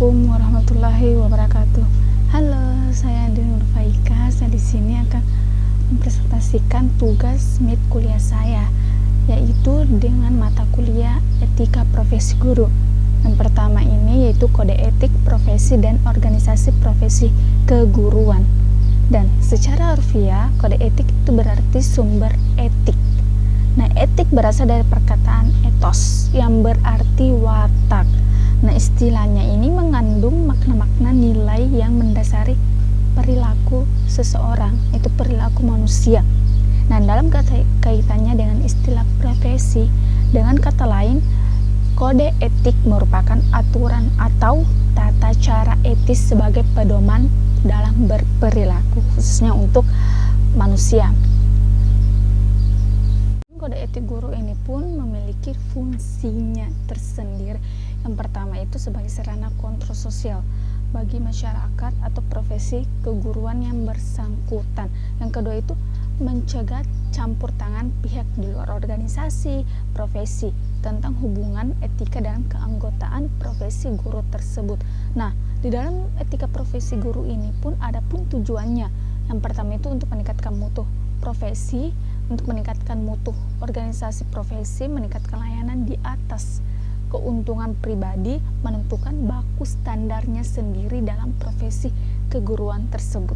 Assalamualaikum warahmatullahi wabarakatuh. Halo, saya Andi Nurfaika. Saya di sini akan mempresentasikan tugas mid kuliah saya, yaitu dengan mata kuliah Etika Profesi Guru. Yang pertama ini yaitu Kode Etik Profesi dan Organisasi Profesi Keguruan. Dan secara harfiah, kode etik itu berarti sumber etik. Nah, etik berasal dari perkataan etos yang berarti watak. Nah, istilahnya ini mengandung makna-makna nilai yang mendasari perilaku seseorang, itu perilaku manusia. Nah, dalam kaitannya dengan istilah profesi, dengan kata lain, kode etik merupakan aturan atau tata cara etis sebagai pedoman dalam berperilaku, khususnya untuk manusia. Kode etik guru ini pun memiliki fungsinya tersendiri. Yang pertama itu sebagai sarana kontrol sosial bagi masyarakat atau profesi keguruan yang bersangkutan. Yang kedua itu mencegah campur tangan pihak di luar organisasi profesi tentang hubungan etika dan keanggotaan profesi guru tersebut. Nah, di dalam etika profesi guru ini pun ada pun tujuannya. Yang pertama itu untuk meningkatkan mutu profesi, untuk meningkatkan mutu organisasi profesi, meningkatkan layanan di atas keuntungan pribadi, menentukan baku standarnya sendiri dalam profesi keguruan tersebut.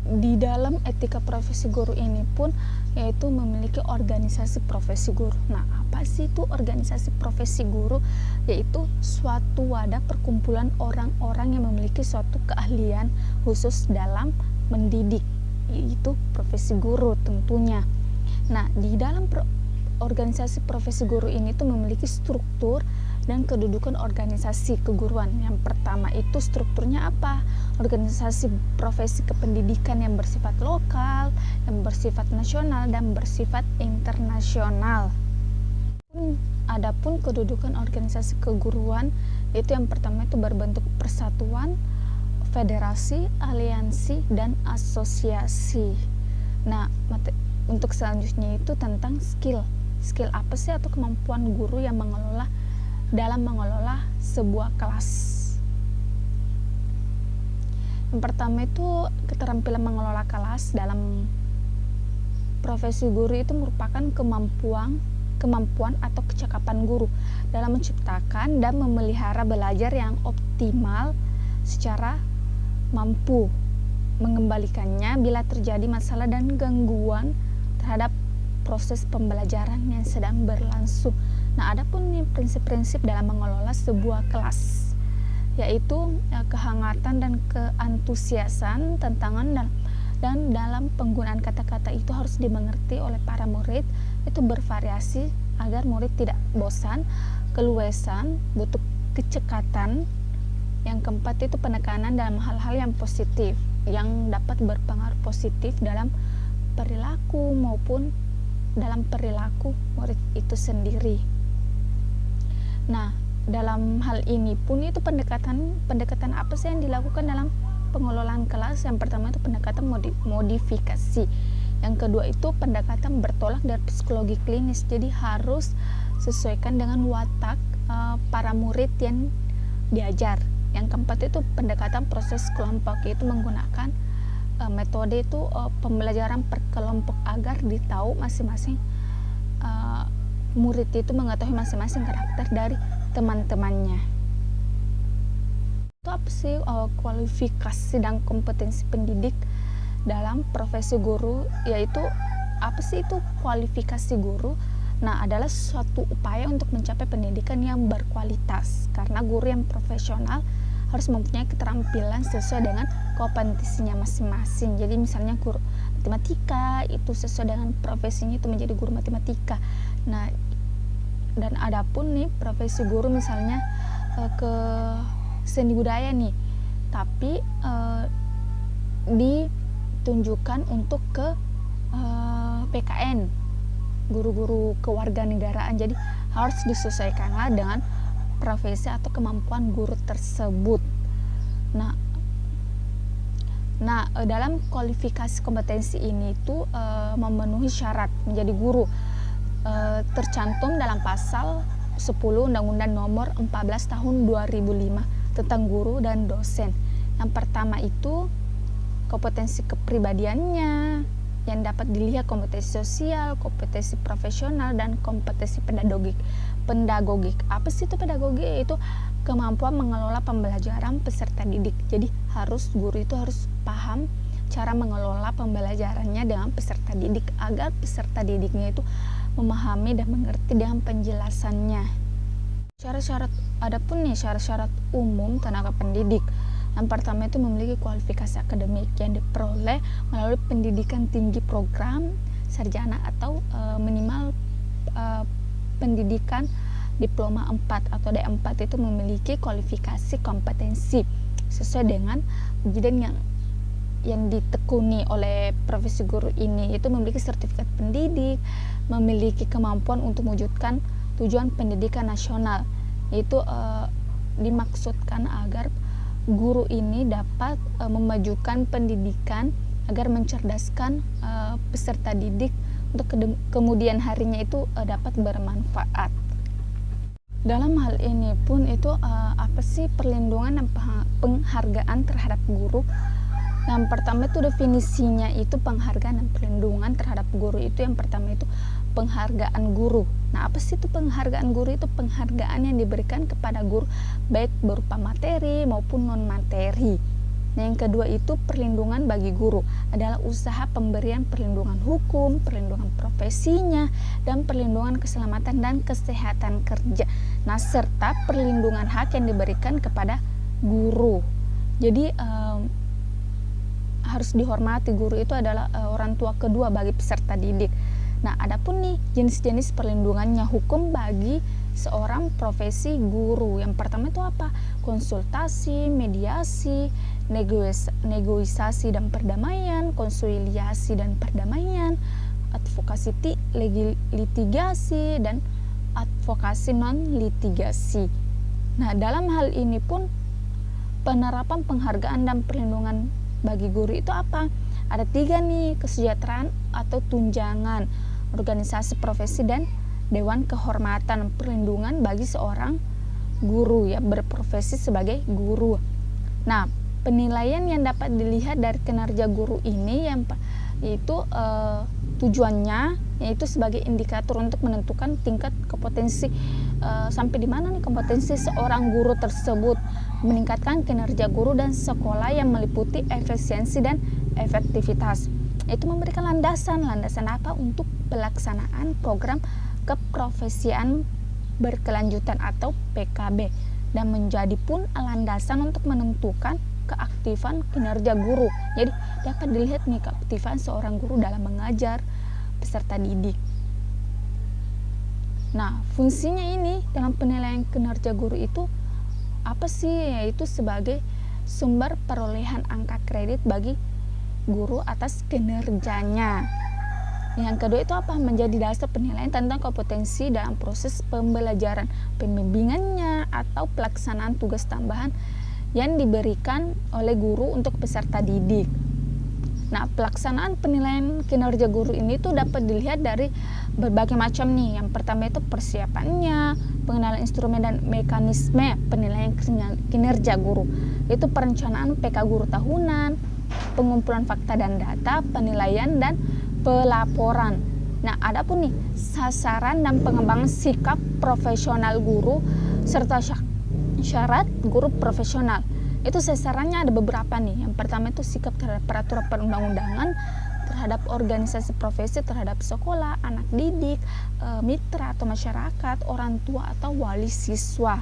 Di dalam etika profesi guru ini pun yaitu memiliki organisasi profesi guru. Nah, apa sih itu organisasi profesi guru? Yaitu suatu wadah perkumpulan orang-orang yang memiliki suatu keahlian khusus dalam mendidik, yaitu profesi guru tentunya. Nah, di dalam organisasi profesi guru ini tuh memiliki struktur dan kedudukan organisasi keguruan. Yang pertama itu strukturnya apa? Organisasi profesi kependidikan yang bersifat lokal, yang bersifat nasional, dan bersifat internasional. Adapun kedudukan organisasi keguruan, itu yang pertama itu berbentuk persatuan, federasi, aliansi, dan asosiasi. Nah, untuk selanjutnya itu tentang skill apa sih atau kemampuan guru yang dalam mengelola sebuah kelas. Yang pertama itu keterampilan mengelola kelas dalam profesi guru itu merupakan kemampuan atau kecakapan guru dalam menciptakan dan memelihara belajar yang optimal secara mampu mengembalikannya bila terjadi masalah dan gangguan terhadap proses pembelajaran yang sedang berlangsung. Nah, ada pun prinsip-prinsip dalam mengelola sebuah kelas, yaitu kehangatan dan keantusiasan, tantangan dan dalam penggunaan kata-kata itu harus dimengerti oleh para murid, itu bervariasi agar murid tidak bosan, keluasan, butuh kecekatan. Yang keempat itu penekanan dalam hal-hal yang positif yang dapat berpengaruh positif dalam perilaku maupun dalam perilaku murid itu sendiri. Nah, dalam hal ini pun itu pendekatan apa sih yang dilakukan dalam pengelolaan kelas? Yang pertama itu pendekatan modifikasi. Yang kedua itu pendekatan bertolak dari psikologi klinis. Jadi harus sesuaikan dengan watak para murid yang diajar. Yang keempat itu pendekatan proses kelompok, yaitu menggunakan metode itu pembelajaran per kelompok agar ditahu masing-masing murid itu mengetahui masing-masing karakter dari teman-temannya. Itu apa sih kualifikasi dan kompetensi pendidik dalam profesi guru? Yaitu apa sih itu kualifikasi guru? Nah, adalah suatu upaya untuk mencapai pendidikan yang berkualitas, karena guru yang profesional harus mempunyai keterampilan sesuai dengan kompetensinya masing-masing. Jadi misalnya guru matematika itu sesuai dengan profesinya itu menjadi guru matematika. Nah, dan adapun nih profesi guru misalnya ke seni budaya nih, tapi ditunjukkan untuk ke PKN, guru-guru kewarganegaraan. Jadi harus disesuaikanlah dengan profesi atau kemampuan guru tersebut. Nah, dalam kualifikasi kompetensi ini itu memenuhi syarat menjadi guru tercantum dalam pasal 10 Undang-Undang Nomor 14 Tahun 2005 tentang guru dan dosen. Yang pertama itu kompetensi kepribadiannya yang dapat dilihat kompetensi sosial, kompetensi profesional, dan kompetensi pedagogik. Apa sih itu pedagogik? Itu kemampuan mengelola pembelajaran peserta didik. Jadi guru itu harus paham cara mengelola pembelajarannya dengan peserta didik agar peserta didiknya itu memahami dan mengerti dengan penjelasannya. Syarat-syarat umum tenaga pendidik. Yang pertama itu memiliki kualifikasi akademik yang diperoleh melalui pendidikan tinggi program sarjana atau minimal pendidikan diploma 4 atau D4 itu memiliki kualifikasi kompetensi sesuai dengan bidang yang ditekuni oleh profesi guru ini, itu memiliki sertifikat pendidik, memiliki kemampuan untuk mewujudkan tujuan pendidikan nasional. Itu dimaksudkan agar guru ini dapat memajukan pendidikan agar mencerdaskan peserta didik untuk kemudian harinya itu dapat bermanfaat. Dalam hal ini pun itu apa sih perlindungan dan penghargaan terhadap guru? Yang pertama itu definisinya itu penghargaan dan perlindungan terhadap guru itu yang pertama itu penghargaan guru. Nah, apa sih itu penghargaan guru? Itu penghargaan yang diberikan kepada guru baik berupa materi maupun non materi. Nah, yang kedua itu perlindungan bagi guru adalah usaha pemberian perlindungan hukum, perlindungan profesinya, dan perlindungan keselamatan dan kesehatan kerja. Nah, serta perlindungan hak yang diberikan kepada guru. Jadi harus dihormati, guru itu adalah orang tua kedua bagi peserta didik. Nah, adapun nih jenis-jenis perlindungannya hukum bagi seorang profesi guru. Yang pertama itu apa? Konsultasi, mediasi, negosiasi dan perdamaian, konsiliasi dan perdamaian, advokasi litigasi dan advokasi non litigasi. Nah, dalam hal ini pun penerapan penghargaan dan perlindungan bagi guru itu apa? Ada 3 nih, kesejahteraan atau tunjangan, organisasi profesi, dan dewan kehormatan. Perlindungan bagi seorang guru ya berprofesi sebagai guru. Nah, penilaian yang dapat dilihat dari kinerja guru ini yang itu tujuannya yaitu sebagai indikator untuk menentukan tingkat kompetensi sampai di mana nih kompetensi seorang guru tersebut, meningkatkan kinerja guru dan sekolah yang meliputi efisiensi dan efektivitas. Itu memberikan landasan apa untuk pelaksanaan program keprofesian berkelanjutan atau PKB dan menjadi pun landasan untuk menentukan keaktifan kinerja guru. Jadi dapat dilihat nih keaktifan seorang guru dalam mengajar peserta didik. Nah, fungsinya ini dalam penilaian kinerja guru itu apa sih? Yaitu sebagai sumber perolehan angka kredit bagi guru atas kinerjanya. Yang kedua itu apa? Menjadi dasar penilaian tentang kompetensi dalam proses pembelajaran, pembimbingannya atau pelaksanaan tugas tambahan yang diberikan oleh guru untuk peserta didik. Nah, pelaksanaan penilaian kinerja guru ini tuh dapat dilihat dari berbagai macam nih. Yang pertama itu persiapannya, pengenalan instrumen dan mekanisme penilaian kinerja guru. Itu perencanaan PK guru tahunan, pengumpulan fakta dan data, penilaian dan pelaporan. Nah, adapun nih sasaran dan pengembangan sikap profesional guru serta syarat guru profesional. Itu sasarannya ada beberapa nih. Yang pertama itu sikap terhadap peraturan perundang-undangan, terhadap organisasi profesi, terhadap sekolah, anak didik, mitra atau masyarakat, orang tua atau wali siswa.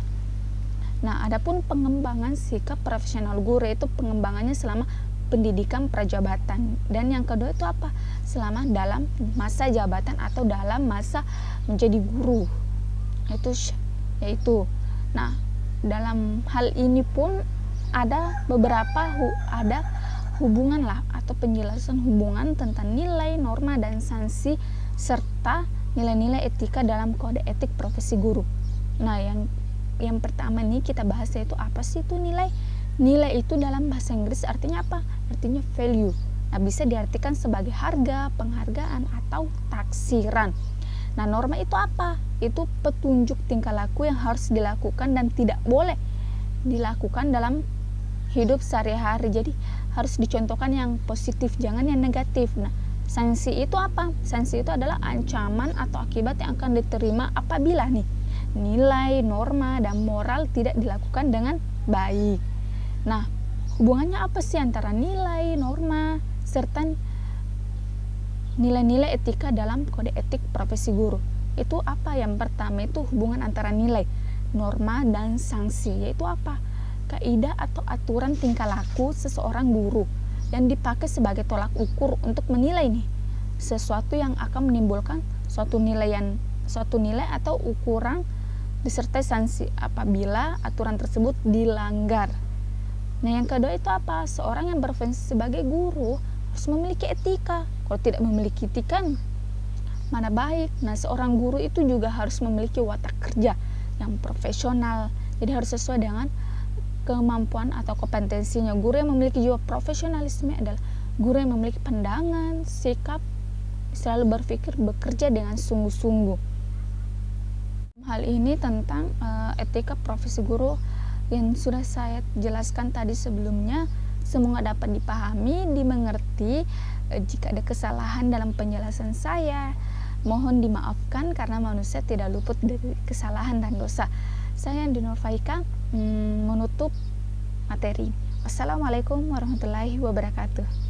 Nah, adapun pengembangan sikap profesional guru itu pengembangannya selama pendidikan prajabatan. Dan yang kedua itu apa? Selama dalam masa jabatan atau dalam masa menjadi guru. Yaitu. Nah, dalam hal ini pun ada beberapa ada hubungan lah atau penjelasan hubungan tentang nilai, norma dan sanksi serta nilai-nilai etika dalam kode etik profesi guru. Nah, yang pertama nih kita bahas yaitu apa sih itu nilai? Nilai itu dalam bahasa Inggris artinya apa? Artinya value. Nah, bisa diartikan sebagai harga, penghargaan atau taksiran. Nah, norma itu apa? Itu petunjuk tingkah laku yang harus dilakukan dan tidak boleh dilakukan dalam hidup sehari-hari. Jadi harus dicontohkan yang positif, jangan yang negatif. Nah, sanksi itu apa? Sanksi itu adalah ancaman atau akibat yang akan diterima apabila nih nilai, norma, dan moral tidak dilakukan dengan baik. Nah, hubungannya apa sih antara nilai, norma, serta nilai-nilai etika dalam kode etik profesi guru? Itu apa? Yang pertama itu hubungan antara nilai, norma, dan sanksi. Yaitu apa? Kaidah atau aturan tingkah laku seseorang guru yang dipakai sebagai tolak ukur untuk menilai nih sesuatu yang akan menimbulkan suatu nilai atau ukuran disertai sanksi apabila aturan tersebut dilanggar. Nah, yang kedua itu apa? Seorang yang berprofesi sebagai guru harus memiliki etika. Kalau tidak memiliki etika, mana baik. Nah, seorang guru itu juga harus memiliki watak kerja yang profesional. Jadi harus sesuai dengan kemampuan atau kompetensinya. Guru yang memiliki jiwa profesionalisme adalah guru yang memiliki pandangan, sikap, selalu berpikir, bekerja dengan sungguh-sungguh. Hal ini tentang etika profesi guru yang sudah saya jelaskan tadi sebelumnya. Semoga dapat dipahami, dimengerti. Jika ada kesalahan dalam penjelasan saya, mohon dimaafkan karena manusia tidak luput dari kesalahan dan dosa. Saya Andi Nur Faika menutup materi. Wassalamualaikum warahmatullahi wabarakatuh.